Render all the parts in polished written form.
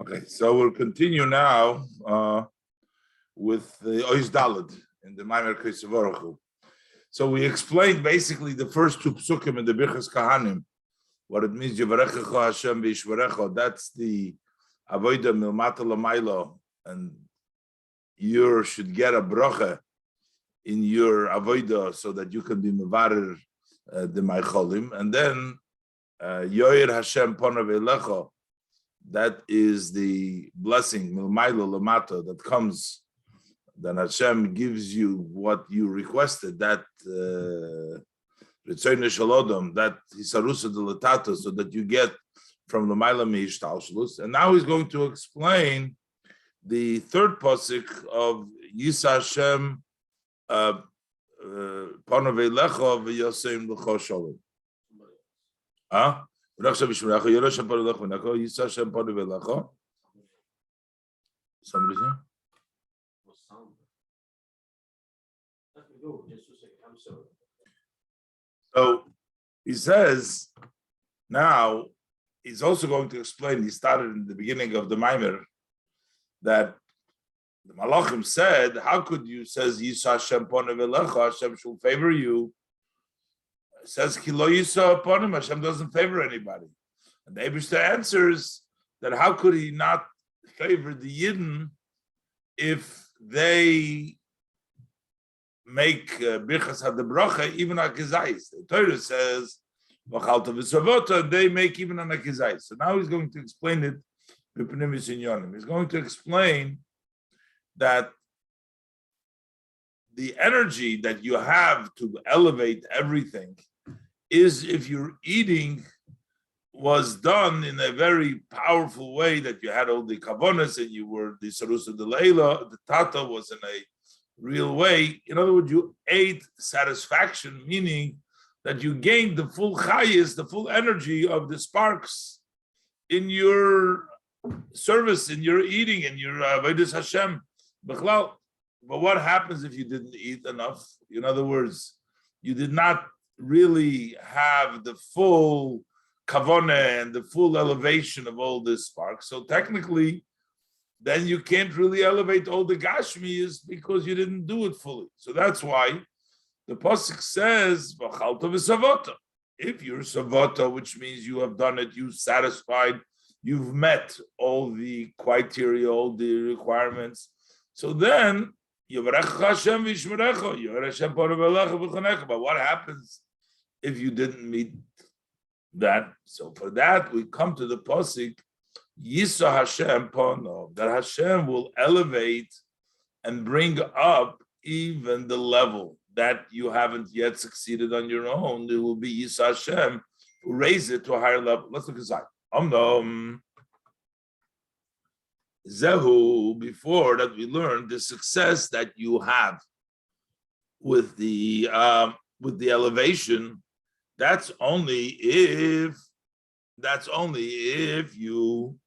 Okay, so we'll continue now with the Ois Daled in the Mamer Tevרכו. So we explained basically the first two psukim in the Birchas Kahanim, what it means, Tevרכו Hashem v'yishmerecho. That's the avodah milmata l'maylo, and you should get a bracha in your avodah so that you can be mevarer the maicholim, and then Yoir Hashem ponav elecho. That is the blessing, milmaylo lamata, that comes, then Hashem gives you what you requested, that Ritzoyne Shalodom, that Hisarusa de Latato, so that you get from Lamayla Meishtalshlus. And now he's going to explain the third pasuk of Yisa Hashem Ponave Lecho v'Yosem L'cho Shalom. Huh? Somebody say? So he says, now he's also going to explain, he started in the beginning of the Mamer, that the Malachim said, how could you, says Yisa Hashem Ponev Elecha, Hashem shall favor you. It says Kilo Yisa upon him, Hashem doesn't favor anybody. And the Eibishter answers that how could he not favor the Yidden if they make Birchas HaDebracha even a Kizayis. The Torah says V'chalta v'savota, and they make even an Kizayis. So now he's going to explain it. He's going to explain that the energy that you have to elevate everything is if your eating was done in a very powerful way, that you had all the kavonas and you were the sarusa de leila, the tata was in a real way. In other words, you ate satisfaction, meaning that you gained the full chayis, the full energy of the sparks in your service, in your eating, in your avodas Hashem. But what happens if you didn't eat enough? In other words, you did not really have the full kavanah and the full elevation of all this sparks. So technically, then you can't really elevate all the gashmiyas because you didn't do it fully. So that's why the pasuk says, "V'chalta v'savota." If you're savota, which means you have done it, you've satisfied, you've met all the criteria, all the requirements. So then, but what happens if you didn't meet that? So for that, we come to the pasuk, Yisa Hashem Pono, that Hashem will elevate and bring up even the level that you haven't yet succeeded on your own. There will be Yisa Hashem who raise it to a higher level. Let's look inside. Zehu, before that we learned the success that you have with the elevation. That's only if you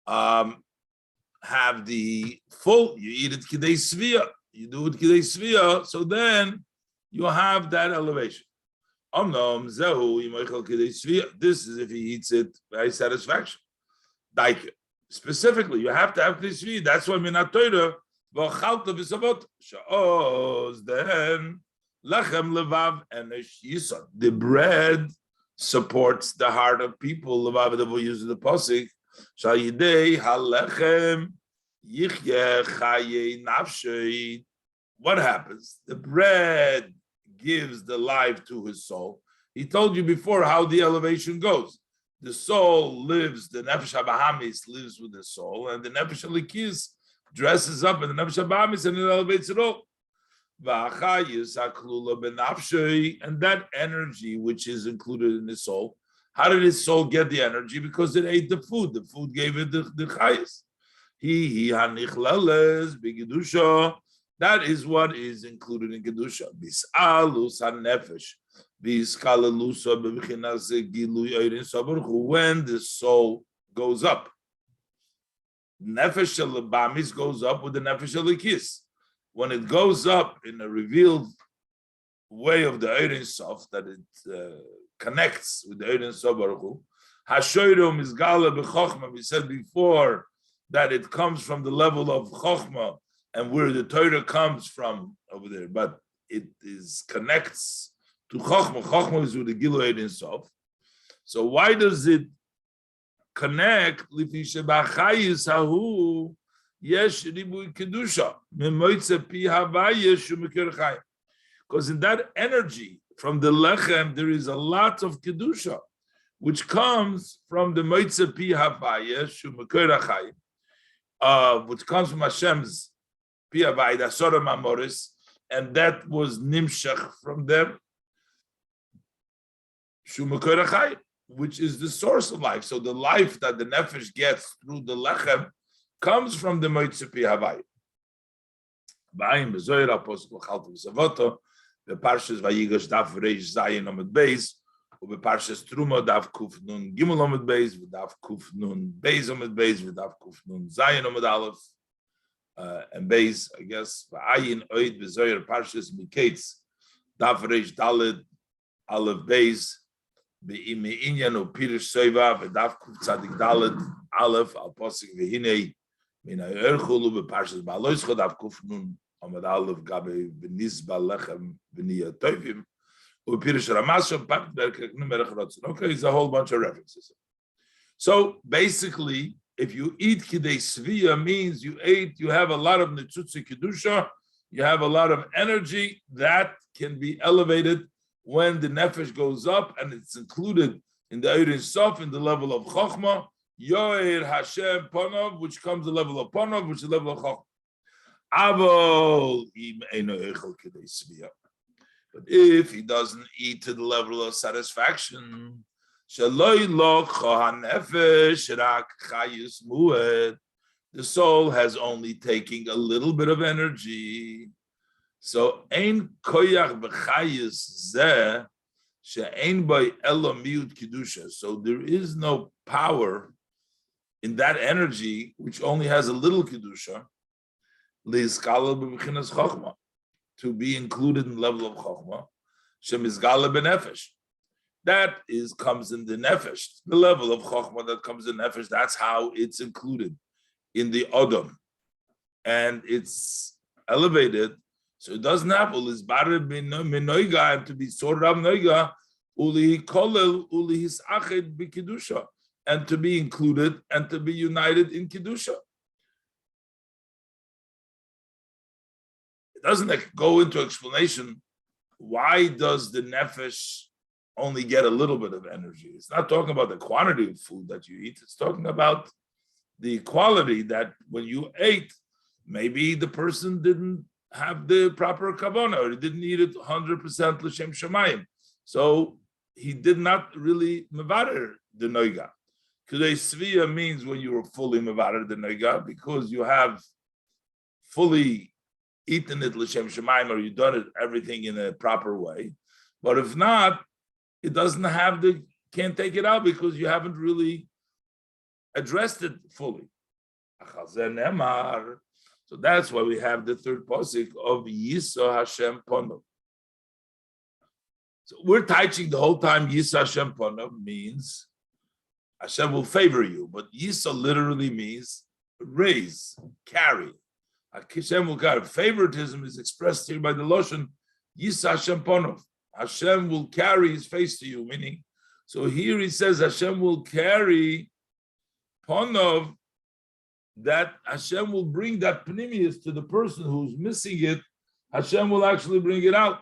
have the full. You eat it kidei svia. You do it kidei svia. So then you have that elevation. Zehu yimeichel kidei svia. This is if he eats it by satisfaction. Daike. Specifically, you have to have kidei. That's why minat Torah v'chalta v'savot sha'oz. Then lechem levav enesh yisod. The bread supports the heart of people. Levav, that we use the pasuk sha'yidei halechem yichye chaye nafshei. What happens? The bread gives the life to his soul. He told you before how the elevation goes. The soul lives, the Nefesh HaBahamis lives with the soul, and the Nefesh HaLikis dresses up in the Nefesh HaBahamis and it elevates it all. And that energy which is included in the soul, how did his soul get the energy? Because it ate the food. The food gave it the chayis. That is what is included in Kedusha. Bis'alus HaNefesh. When the soul goes up, Nefesh Bamis goes up with the Nefesh Elikis. When it goes up in a revealed way of the Ein Sof, that it connects with the Ein Sof Baruch Hu, Hashoyro mizgala b'chokhma. We said before that it comes from the level of chokhma, and where the Torah comes from over there, but it is connects to chokhma. Chokhma is with the Gilui Ein Sof. So why does it connect? Because in that energy from the lechem there is a lot of kedusha, which comes from the moitze pi havaya shumekir achayim, which comes from Hashem's pi havaya, the Sodom Amoris, and that was nimshach from them shumekir achayim, which is the source of life. So the life that the nefesh gets through the lechem comes from the moitze pi havaya. Ba'im bezoyer apostle chaltu v'savoto the parshas vayigash daf reish zayin amud beis ube parshas truma daf kuf nun gimel amud beis v'daf kuf nun beis amud beis v'daf kuf nun zayin amud aleph and beis, I guess va'ayin oid bezoyer parshas miketz daf reish daled aleph beis be'inyan u pirish soiva v'daf kuf tzadik daled aleph al posik v'hinei min ha'erchul ube parshas ba'aloischo daf kuf nun Amad Aleph Gabe Benizba Lechem B'niyah Tovim U'Pirish Ramasha Pak Berkek Numerech Rotzen. Okay, it's a whole bunch of references. So basically, if you eat Kidei Svia, means you have a lot of Nitzutzi Kedusha, you have a lot of energy that can be elevated when the Nefesh goes up, and it's included in the Ein Sof, in the level of Chochmah, Yoir Hashem Ponov, which comes the level of Ponov, which is the level of Chochmah. But if he doesn't eat to the level of satisfaction, the soul has only taking a little bit of energy. So ein koyach b'chayis zeh she'ein by elo miut kedusha. So there is no power in that energy which only has a little kedusha. To be included in the level of chokhmah, shemizgala benefesh. That comes in the nefesh, the level of chokhmah that comes in nefesh. That's how it's included in the odom, and it's elevated. So it doesn't have ulis bare minoiga, and to be sorted of noiga uli kolel uli his ached b'kedusha, and to be included and to be united in kedusha. Doesn't go into explanation why does the nefesh only get a little bit of energy. It's not talking about the quantity of food that you eat. It's talking about the quality that when you ate, maybe the person didn't have the proper kavanah, or he didn't eat it 100% l'shem shamayim. So he did not really mevarer the noiga. Kidei svia means when you were fully mevarer the noiga, because you have fully eaten it l'shem shemayim, or you done it everything in a proper way. But if not, it doesn't have can't take it out because you haven't really addressed it fully. So that's why we have the third pasuk of Yisa Hashem Ponov. So we're teaching the whole time Yisa Hashem Ponov means Hashem will favor you, but Yisa literally means raise, carry. Hashem will carry. Favoritism is expressed here by the Loshen Yisa Hashem Ponov. Hashem will carry his face to you, meaning, so here he says Hashem will carry Ponov, that Hashem will bring that pnimius to the person who's missing it. Hashem will actually bring it out.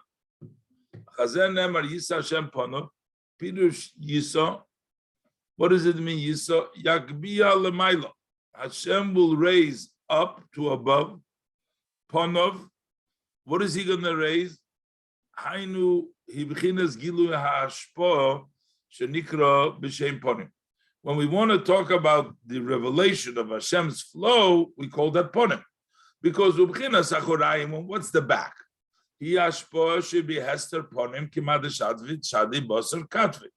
Chazen Nemar Yisa Hashem Ponov, Pirush Yisa. What does it mean, Yisa? Yakbiya Lemaila. Hashem will raise up to above. Ponov. What is he going to raise? Hainu hibchinas gilu ha'ashpo shenikra b'shem ponim. When we want to talk about the revelation of Hashem's flow, we call that ponim, because ubchinas achorayim. What's the back? Hi ashpo should be hester ponim kimadeshadvit shadi basar katvi.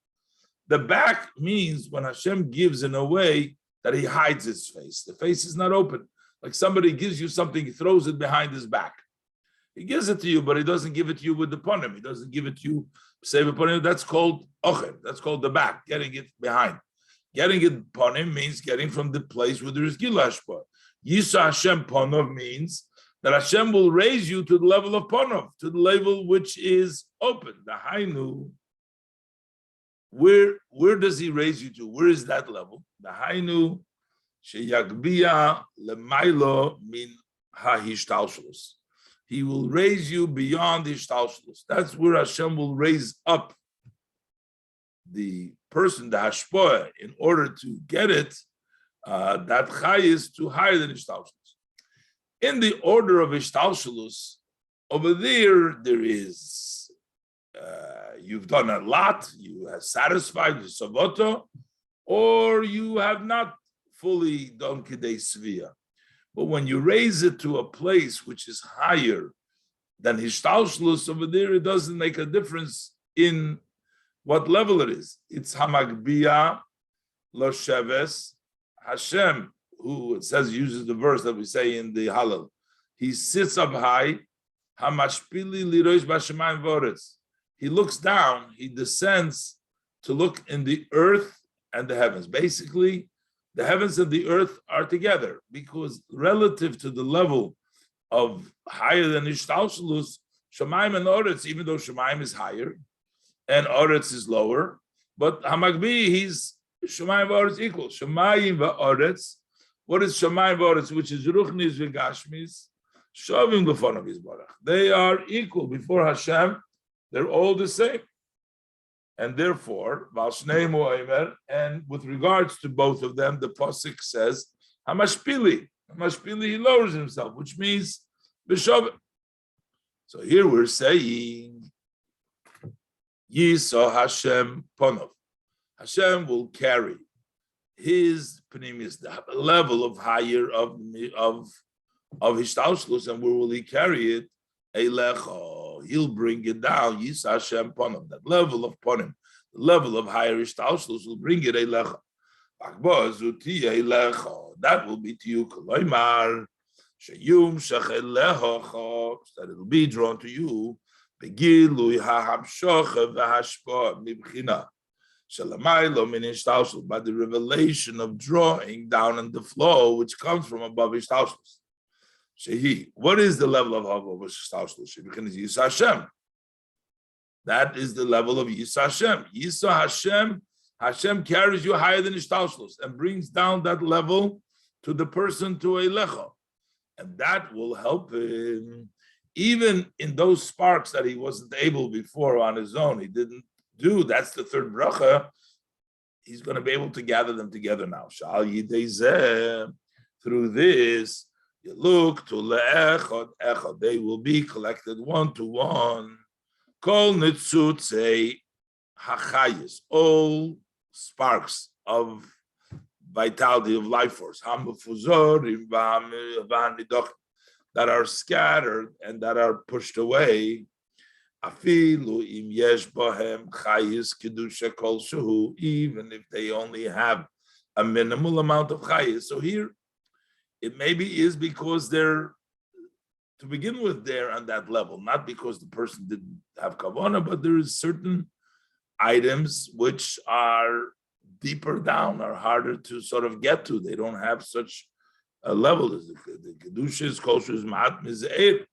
The back means when Hashem gives in a way that he hides his face. The face is not open. Like somebody gives you something, he throws it behind his back. He gives it to you, but he doesn't give it to you with the ponim. He doesn't give it to you, save a ponim. That's called ochem. That's called the back, getting it behind. Getting it ponim means getting from the place where there is Gila Hashpah. Yisa Hashem ponov means that Hashem will raise you to the level of ponov, to the level which is open. The Hainu, where does he raise you to? Where is that level? The Hainu, sheyagbiya lemailo min hahishtalshlus. He will raise you beyond the ishtalshlus. That's where Hashem will raise up the person, the hashpoah, in order to get it. That chai is too higher than ishtalshlus. In the order of ishtalshlus, over there is you've done a lot, you have satisfied the savoto, or you have not fully done kidei svia. But when you raise it to a place which is higher than Hishtalshlus, over there it doesn't make a difference in what level it is. It's Hamagbiya Lo Sheves Hashem, who it says uses the verse that we say in the Hallel. He sits up high, Hamashpili Lirosh Bashemayim Voretz. He looks down, he descends to look in the earth and the heavens. Basically, the heavens and the earth are together because relative to the level of higher than Ishtalshalus, Shemaim and Oretz, even though Shemaim is higher and Oretz is lower, but Hamagbi, he's Shemaim Oretz equal. Shemaim Oretz, what is Shemaim Oretz, which is Ruchnis V'Gashmis, Shovim L'fonav Yisbarach. They are equal before Hashem. They're all the same. And therefore, and with regards to both of them, the Pasuk says, Hamashpili. Hamashpili, he lowers himself, which means B'shovim. So here we're saying, Yisa Hashem Ponov. Hashem will carry his pneumis, the level of higher of Hishtalshlus, and where will he carry it? Eilecha. He'll bring it down. Yisa Hashem Ponim. That level of Ponim, the level of higher Ishtalshlus will bring it Eilecha. That will be to you. Koloimar Sheyum Shechelecha. That it'll be drawn to you. Begilui HaHamshocha VeHashpa Mibchina. Shalamaylo Min Ishtalshlus. By the revelation of drawing down in the flow, which comes from above Ishtalshlus. What is the level of Ishtalshlus? Yisa Hashem. That is the level of Yisa Hashem. Yisa Hashem. Hashem carries you higher than Ishtalshlus and brings down that level to the person to Eilecha. And that will help him. Even in those sparks that he wasn't able before on his own, he didn't do. That's the third bracha. He's going to be able to gather them together now. Shal Yidei Zeh. Through this, you look to le'echad echad. They will be collected one to one. Kol nitzutei hachayis. All sparks of vitality of life force. Hamafuzorim v'hanidochim. That are scattered and that are pushed away. Afilu im yesh bohem chayis kedusha kol shehu. Even if they only have a minimal amount of chayis. So here, it maybe is because they're, to begin with, they're on that level, not because the person didn't have kavanah, but there is certain items which are deeper down, are harder to sort of get to. They don't have such a level. The kedusha is kosher is ma'at mizeir,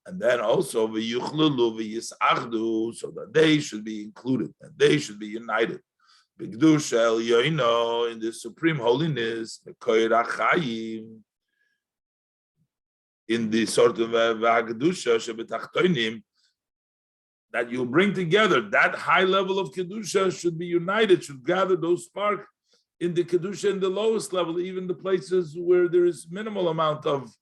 and then also v'yuchlulu v'yisachdu, so that they should be included and they should be united. B'kedusha el yoino, in the supreme holiness, in the sort of v'kedusha shebetachtoinim, that you bring together that high level of kedusha should be united, should gather those sparks in the kedusha in the lowest level, even the places where there is minimal amount of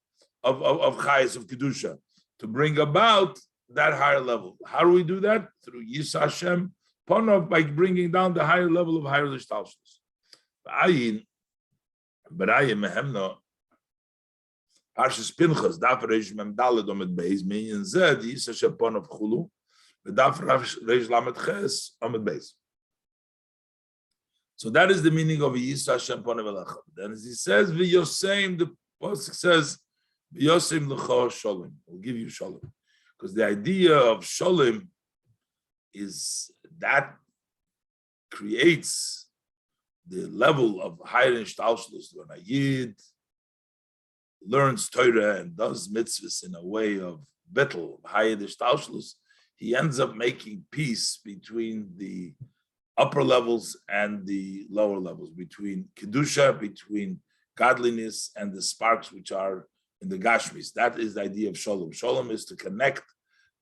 chayes of kedusha, to bring about that higher level. How do we do that? Through Yisa Hashem Ponov, by bringing down the higher level of higher Ishtalshlus. B'ayin mehemno Parshas Pinchas Daf Reish Mem Daled Omed Beis Minyan Zed Yisa Hashem Ponov Chulu V'Daf Reish Lamed Ches Omed Beis. So that is the meaning of Yisa Hashem Ponov Elecha. Then as he says V'Yosem, the pasuk says V'Yosem L'cha Sholem. We'll give you Sholem, because the idea of Sholem is that creates the level of higher Ishtalshlus, when a Yid learns Torah and does mitzvahs in a way of bittul, higher Ishtalshlus, he ends up making peace between the upper levels and the lower levels, between Kedusha, between godliness, and the sparks which are in the Gashmis. That is the idea of Shalom. Shalom is to connect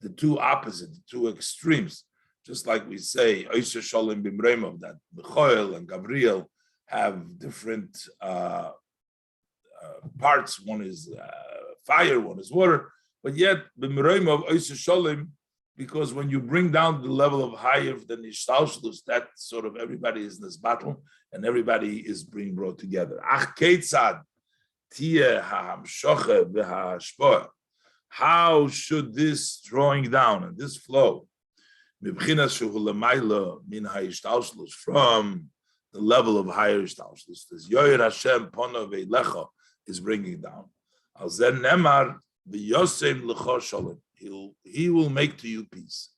the two opposites, the two extremes. Just like we say, Oisha Shalom Bimreimov, that Michael and Gabriel have different parts. One is fire, one is water. But yet, Bimreimov, Oisha Shalom, because when you bring down the level of higher than Ishtalshlus, that sort of everybody is in this battle and everybody is being brought together. Ach Ketzad Tieh HaHamshocha v'HaHashpoah. How should this drawing down and this flow from the level of higher Ishtalshlus, this Yoyer Hashem Pono Veilecha is bringing down. Al Zen Nemar v'Yosem L'cho Shalom. He will make to you peace.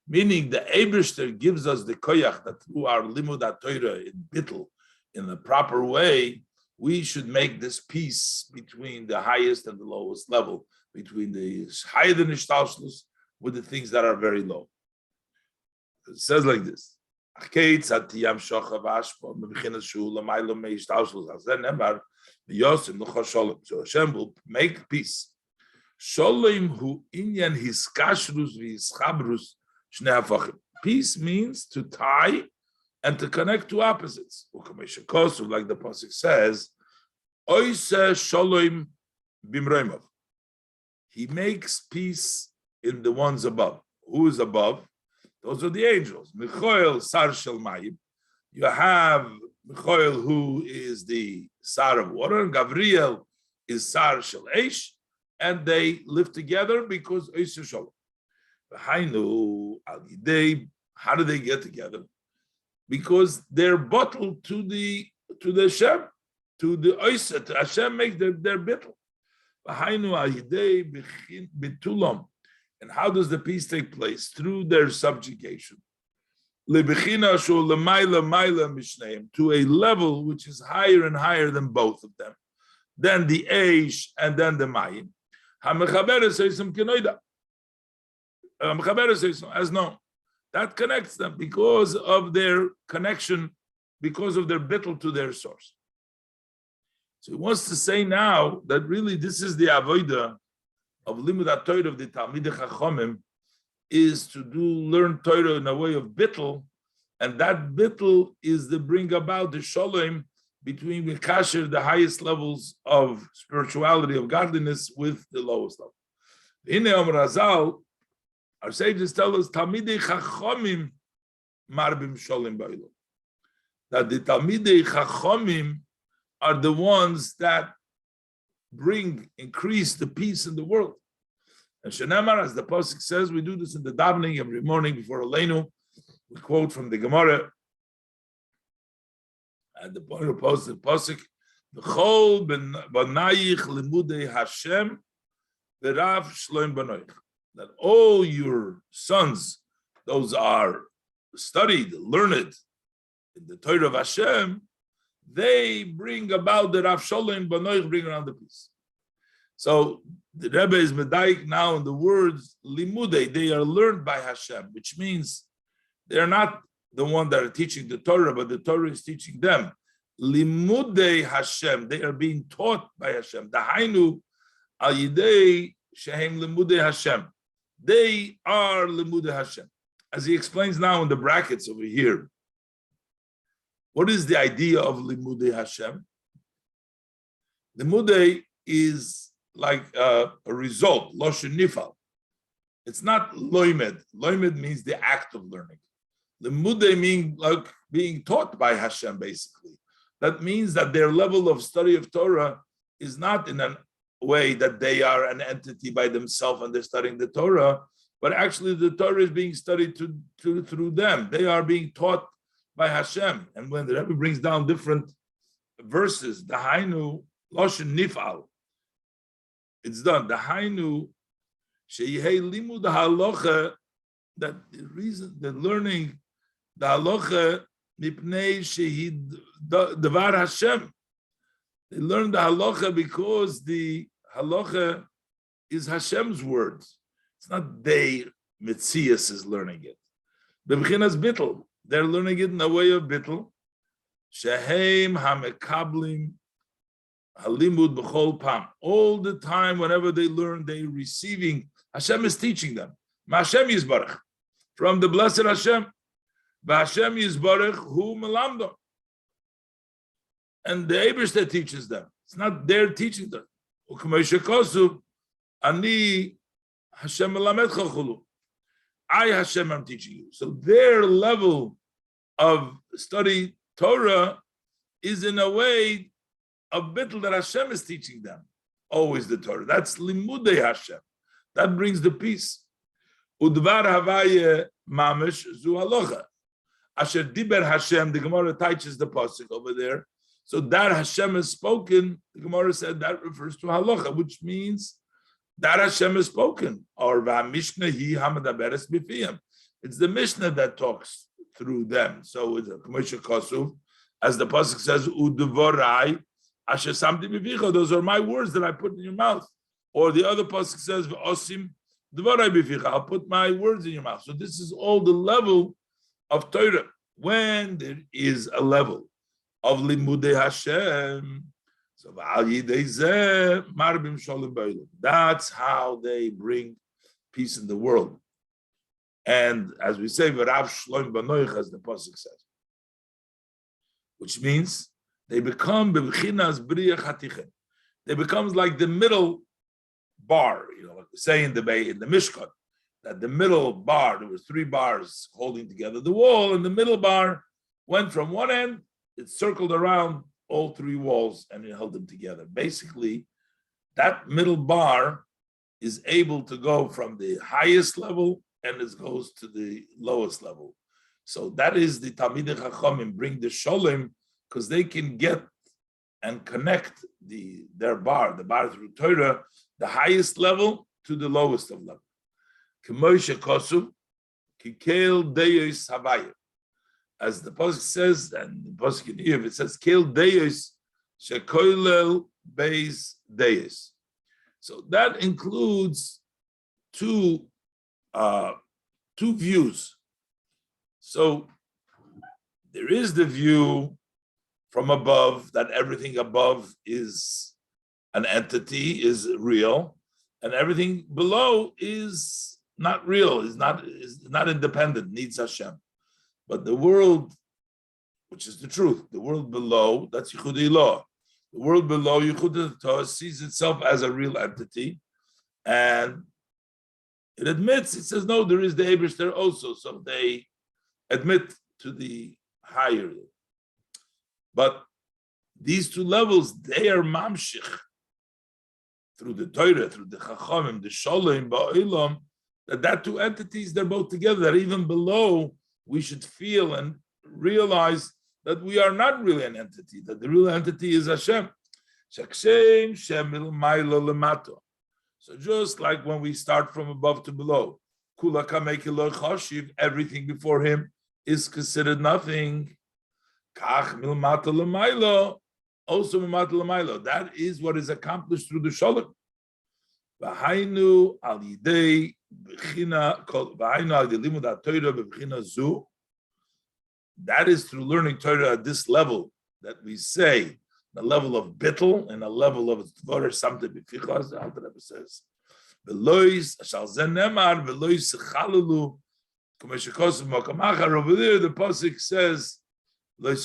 Meaning the Eibishter gives us the koyach that through our limud Torah in bittul, in the proper way, we should make this peace between the highest and the lowest level, between the higher than Ishtalshlus with the things that are very low. It says like this. So Hashem will make peace. Sholem hu inyan hiskashrus v'hischabrus shnei hafachim. Peace means to tie and to connect two opposites. Like the pasuk says, Oise sholem bimreimov. He makes peace in the ones above. Who is above? Those are the angels. Michael sar shel mayim. You have Michael, who is the sar of water, and Gabriel is sar shel eish. And they live together because Oiseh Shalom. How do they get together? Because they're bottled to the Hashem, to the Oiseh, to Hashem makes their bittul. And how does the peace take place? Through their subjugation. To a level which is higher and higher than both of them. Then the Eish and then the Mayim. As known, that connects them because of their connection, because of their bittul to their source. So he wants to say now that really this is the avodah of limud Torah of the Talmidei Chachomim, is to learn Torah in a way of bittul, and that bittul is to bring about the shalom between Mikasher, the highest levels of spirituality, of godliness, with the lowest level. In the Razal, our sages tell us, Talmidei Chachomim marbim sholem ba'ilum. That the Talmidei Chachomim are the ones that increase the peace in the world. And Shenamar, as the pasuk says, we do this in the davening every morning before Aleinu. We quote from the Gemara. And the point of the pasuk, "V'chol banayich limudei Hashem v'rav shloim banoich." That all your sons, those are studied, learned in the Torah of Hashem, they bring about the Rav Shloim banoich, bring around the peace. So the Rebbe is medayik now in the words limudei. They are learned by Hashem, which means they are not the one that are teaching the Torah, but the Torah is teaching them. Limudei Hashem, they are being taught by Hashem. Dahainu al yidei shehem limudei Hashem. They are limudei Hashem. As he explains now in the brackets over here. What is the idea of limudei Hashem? Limudei is like a result, loshen nifal. It's not loimed. Loimed means the act of learning. Limudei means like being taught by Hashem, basically. That means that their level of study of Torah is not in a way that they are an entity by themselves and they're studying the Torah, but actually the Torah is being studied through them. They are being taught by Hashem. And when the Rebbe brings down different verses, the Hainu Loshen Nifal, it's done. The Hainu Sheyehei Limud Halacha, that the reason, the learning, the Halacha Mipnei shehi devar Hashem. They learn the halacha because the halacha is Hashem's words. It's not they, Metzias is learning it. B'bchinas bittul. They're learning it in a way of bittul. Shehem hamekablim halimud b'chol pam. All the time, whenever they learn, they're receiving. Hashem is teaching them. Hashem Yisbarach. From the blessed Hashem. Hashem Yisbarach hu melamdo. And the Eibishter teaches them. It's not their teaching them. Ani Hashem melametcha chulu. I Hashem am teaching you. So their level of study Torah is in a way of bittul that Hashem is teaching them. Always the Torah. That's limudei Hashem. That brings the peace. Udvar havaye mamish zu halacha. Asher diber Hashem. The Gemara teaches the pasuk over there. So that Hashem has spoken. The Gemara said that refers to halacha, which means that Hashem has spoken. Or v'hamishna hi hamadaberes b'fiyam. It's the Mishnah that talks through them. So it's a commercial kasuv, as the pasuk says, "Udevorai asher samti b'ficha." Those are my words that I put in your mouth. Or the other pasuk says, "V'osim devorai b'ficha." I'll put my words in your mouth. So this is all the level of Torah. When there is a level of limudei Hashem, so that's how they bring peace in the world. And as we say, v'rav shloim b'noich, as the pasuk says, which means they become b'bchinas b'riyach hatichen. They becomes like the middle bar, like we say in the Mishkan, that the middle bar, there was 3 bars holding together the wall, and the middle bar went from one end, it circled around all 3 walls, and it held them together. Basically, that middle bar is able to go from the highest level and it goes to the lowest level. So that is the Talmidei Chachamim bring the Sholem, because they can get and connect the bar through Torah, the highest level to the lowest of level. K'moshe kosu, kikel deyos havayim. As the pasuk says, and the pasuk in here, it says, "Kel deyos shekoilel beis deyos." So that includes two views. So there is the view from above that everything above is an entity, is real, and everything below is not real, is not independent, needs Hashem. But the world, which is the truth, the world below, that's Yichudei Law. The world below, Yichudei Torah, sees itself as a real entity, and it admits, it says, no, there is the Eibishter also, so they admit to the higher. But these 2 levels, they are mamshich, through the Torah, through the Chachamim, the Sholem, Ba'olam, that 2 entities, they're both together, that even below, we should feel and realize that we are not really an entity, that the real entity is Hashem. So just like when we start from above to below, everything before him is considered nothing. Also, that is what is accomplished through the Sholem. That is through learning Torah at this level that we say, the level of bittul and a level of dvorer something b'ficha, as the Alter Rebbe says. Over there, the pasuk says, that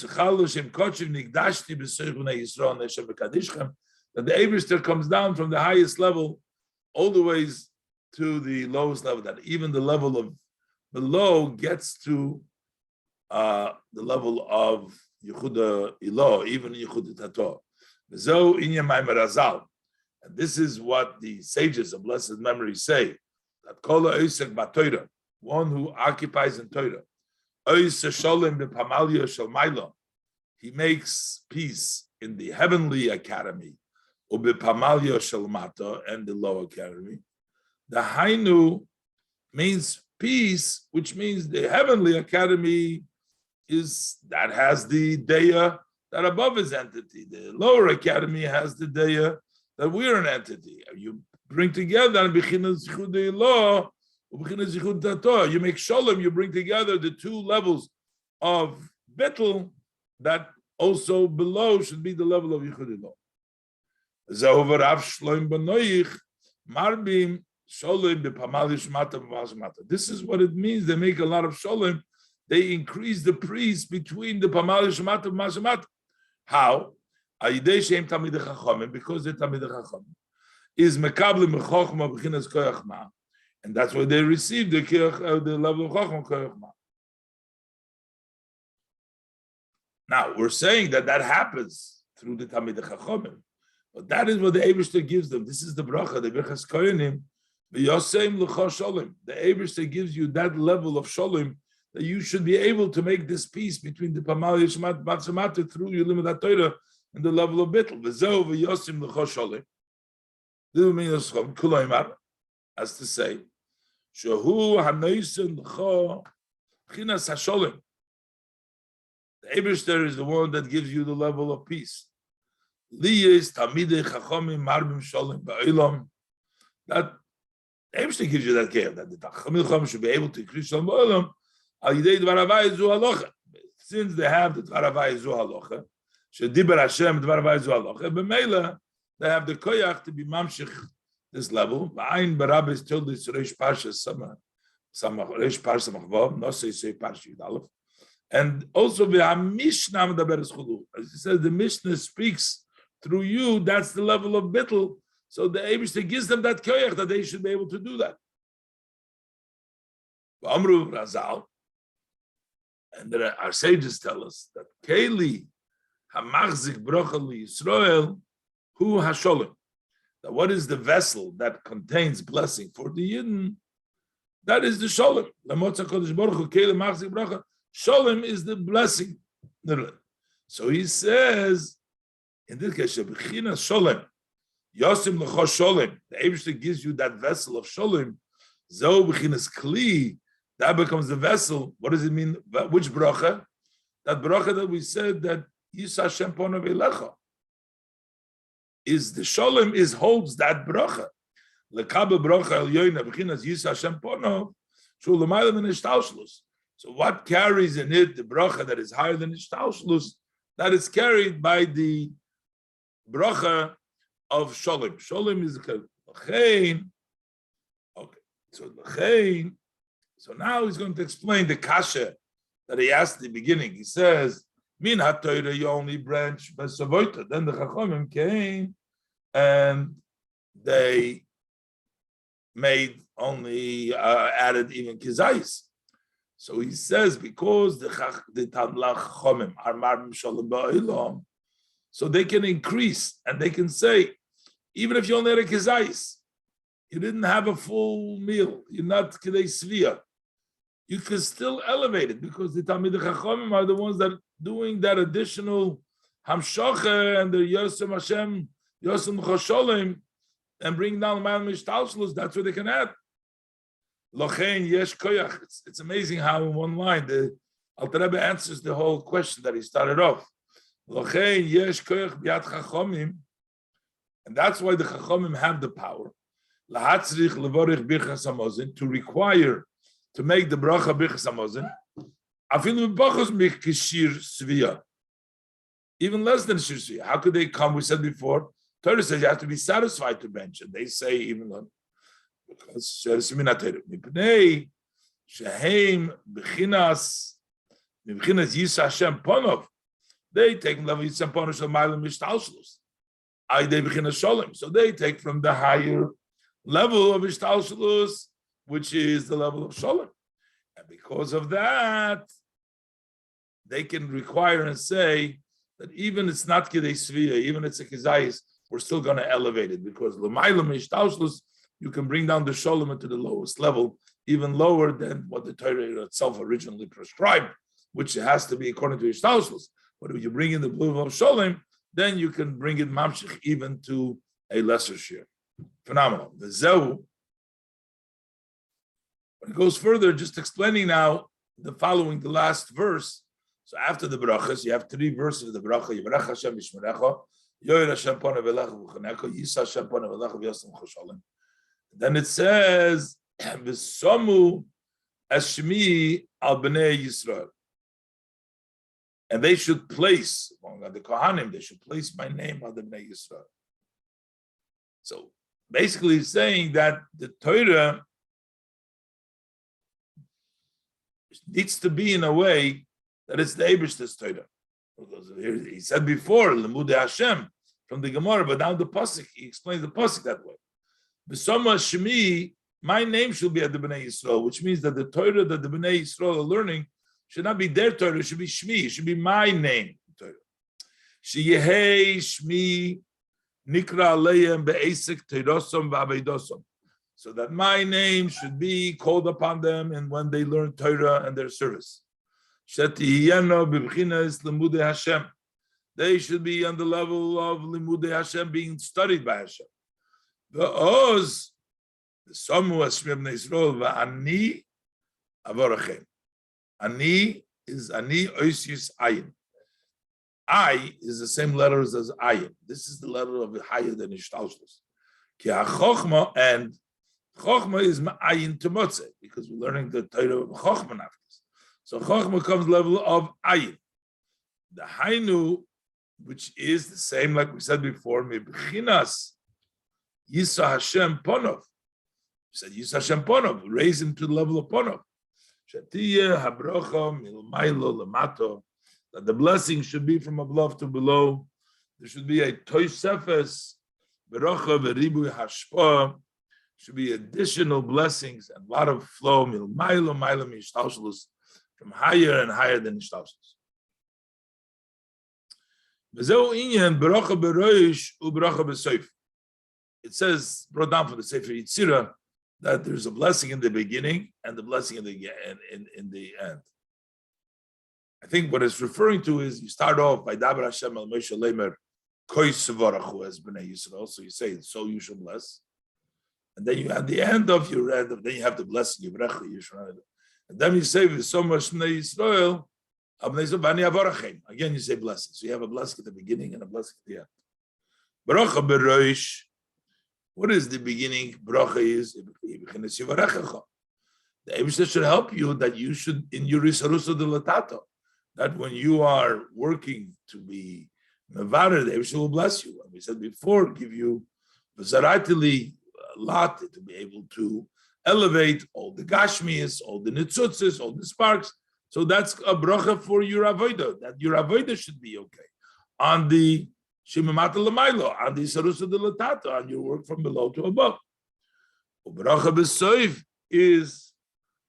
the Eibishter comes down from the highest level all the ways to the lowest level, that even the level of below gets to the level of Yehuda Ilo, even Yehuda Tato. And this is what the sages of blessed memory say, that Kola Oisek Batoira, one who occupies in Torah, he makes peace in the heavenly academy, and the low academy. The Hainu means peace, which means the heavenly academy has the daya that above is entity. The lower academy has the daya that we're an entity. You bring together you make shalom, you bring together the two levels of bittul that also below should be the level of yichud ilah. This is what it means. They make a lot of shalom. They increase the priest between the pamal shmata and mashamat. How? Because they're Talmidei Chachamim. Is mekabel mechochma b'chinas koyach ma, and that's why they receive the level of chochma koyach ma. Now we're saying that happens through the Talmidei Chachamim, but that is what the Eibishter gives them. This is the bracha, the birchas koyanim, v'yoseim l'cha sholem. The Eibishter gives you that level of sholem that you should be able to make this peace between the pamal yishmat batzamat through your limud Torah and the level of bittul. V'zeu v'yoseim l'cha sholem. As to say, Shahu Hanoisen L'cha Chinas Hasholim. The Eibishter is the one that gives you the level of peace. Liyes Tamidei Chachamim Marbim Sholim Ba'olam. That the Eibishter gives you that care that the Chachamim should be able to increase Shalom Ba'olam. Al Yidei Dvar Havai Zu Halacha. Since they have the Dvar Havai Zu Halacha, Shediber Hashem Dvar Havai Zu Halacha, B'meila they have the koyach to be mamshich this level. Ba'ayin barabbis told this Reish Parsha Reish Parsha Machvav, no say Parsha Yudalef, and also v'hamishna medaberes chulu. As it says, the Mishnah speaks through you. That's the level of bittul. So the Eibishter gives them that koyach that they should be able to do that. Amru Razal, and our sages tell us that Keli hamachzik bracha Yisrael. Who Hasholim? That what is the vessel that contains blessing for the Yidden? That is the Sholem. Sholem is the blessing. So he says, in this case, Sholem, Yosim L'cho Sholem. The Eibishter gives you that vessel of Sholem. Zo b'chinas Kli. That becomes the vessel. What does it mean? Which bracha? That bracha that we said that Yisa Hashem Ponav Elecha. Is the sholem holds that bracha. Lekabel bracha el yoyna b'chinas Yisa Hashem Pono shul l'mayla min ishtalshlus. So what carries in it the bracha that is higher than ishtalshlus? That is carried by the bracha of sholem. Sholem is l'chein. Okay, so l'chein. So now he's going to explain the kasha that he asked at the beginning. He says, Min HaTorah, you only branch Besavoita. Then the Chachamim came and they made only added even Kizais. So he says because the Chachamim are Marbim Shalom Ba'olam, so they can increase and they can say, even if you only had a Kizais, you didn't have a full meal, you're not Kidei Sviyah, you can still elevate it because the Talmidei Chachamim are the ones that are doing that additional Hamshocha and the Yosem Hashem, Yosem Chosholim, and bring down Ma'al Mishtalshlus, that's what they can add. Lochein Yesh Koyach. It's amazing how in one line the Alter Rebbe answers the whole question that he started off. Lochein Yesh Koyach B'yad Chachamim, and that's why the Chachamim have the power. Lahatzrich Levorich Birchas Hamozin, to require to make the bracha Birchas Hamozin, afilu b'bachos mikishir sviyah, even less than shir sviyah. How could they come? We said before, Torah says you have to be satisfied to bench it. They say even though because mipnei sheheim b'chinas Yisa Hashem Ponov, they take level Yisa Ponov shel ma'alim mishtalshlus. Aydei b'chinas sholem, so they take from the higher level of mishtalshlus, which is the level of sholem, and because of that, they can require and say that even it's not Kidei Sviyah, even it's a Kizayis, we're still going to elevate it because l'maylam mishtalshlus, you can bring down the sholem to the lowest level, even lower than what the Torah itself originally prescribed, which has to be according to ishtalshlus. But if you bring in the blue of sholem, then you can bring it mamshich even to a lesser share. Phenomenal. The Zehu, when it goes further, just explaining now the following, the last verse, So after the brachas, you have 3 verses of the bracha. Yivarech Hashem Yishmerecha, Yoyer Hashem Ponav Elecha V'Chanecha, Yisa Hashem Ponav Elecha V'Yosem Choshalim. Then it says, V'Somu Eshmi Al Bnei Yisrael. And they should place, the Kohanim, they should place my name on the Bnei Yisrael. So basically he's saying that the Torah needs to be in a way that it's the Eibishter's Torah. He said before, Limudei Hashem, from the Gemara, but now the Pasuk, he explains the Pasuk that way. B'Soma Shemi, my name should be at the Bnei Yisrael, which means that the Torah that the Bnei Yisrael are learning should not be their Torah, it should be Shmi, it should be my name. Sheyehei Shmi Nikra Aleim Be'esek Teirosom V'Aveidosom. So that my name should be called upon them and when they learn Torah and their service. Shetihiyano B'Bchinas Limudei Hashem. They should be on the level of Limudei Hashem, being studied by Hashem. V'oz Somu Hashem Bnei Yisrael V'ani Avorachem. Ani is Ani Oisius Ayin. I is the same letters as Ayin. This is the letter of the higher than Ishtalshlus. Ki HaChochma, and Chochma is Ma'ayin Temotze, because we're learning the Torah of Chochma after this. So Chochma comes level of Ayin. The Hainu, which is the same like we said before, Mebchinas Yisa Hashem Ponov. We said Yisa Hashem Ponov, raise him to the level of Ponov. Shatiyah Habrocha Milmailo Lamato, that the blessing should be from above to below. There should be a Toisefes Berocha Veribu Hashpa. Should be additional blessings and a lot of flow Milmailo Mailo Mishtalshlus, from higher and higher than Ishtalshlus. Bezeu Inyan Berocha Beroish Ubrocha Besoif. It says, brought down from the Sefer Yitzira, that there's a blessing in the beginning and the blessing in the end. I think what it's referring to is you start off by Dabar Hashem al Moshe Lemer Kois Tevrakho as Bnei Yisrael. So you say, so you shall bless. And then you at the end of your end, then you have the blessing, Yivrecha Yisrael. And then you say, so much Bnei Yisrael, again you say blessing. So you have a blessing at the beginning and a blessing at the end. Baruch Beroish. What is the beginning? Bracha is the Eibishter should help you that you should in your risarusa de latato, that when you are working to be mevarer, the Eibishter will bless you. And we said before, give you zaratili a lot to be able to elevate all the gashmis, all the nitzutzes, all the sparks. So that's a bracha for your avodah. That your avodah should be okay. On the Shimamata Lamailo, on the Sarusa de Latato, on your work from below to above. Ubracha Besoif is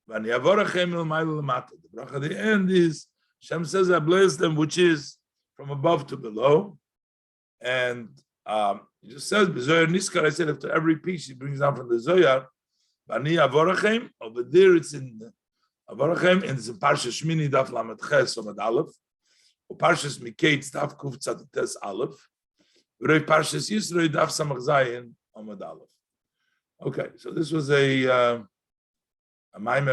Vani Avorachem Lamailo Lamata. The bracha at the end is Hashem says, I bless them, which is from above to below. And he just says, Bezoyar Niskar, I said after every piece he brings down from the Zoyar, Vani Avorachem, over there it's in Avorachem, and it's in Parsha Shmini, Daf Lamed Ches, Omad Aleph. Parshas Miketz Daf Kuf Tzadtes Aleph, V'rei Parshas Yisroi Daf Samach Zayin Amud Aleph. Okay, so this was a Mamer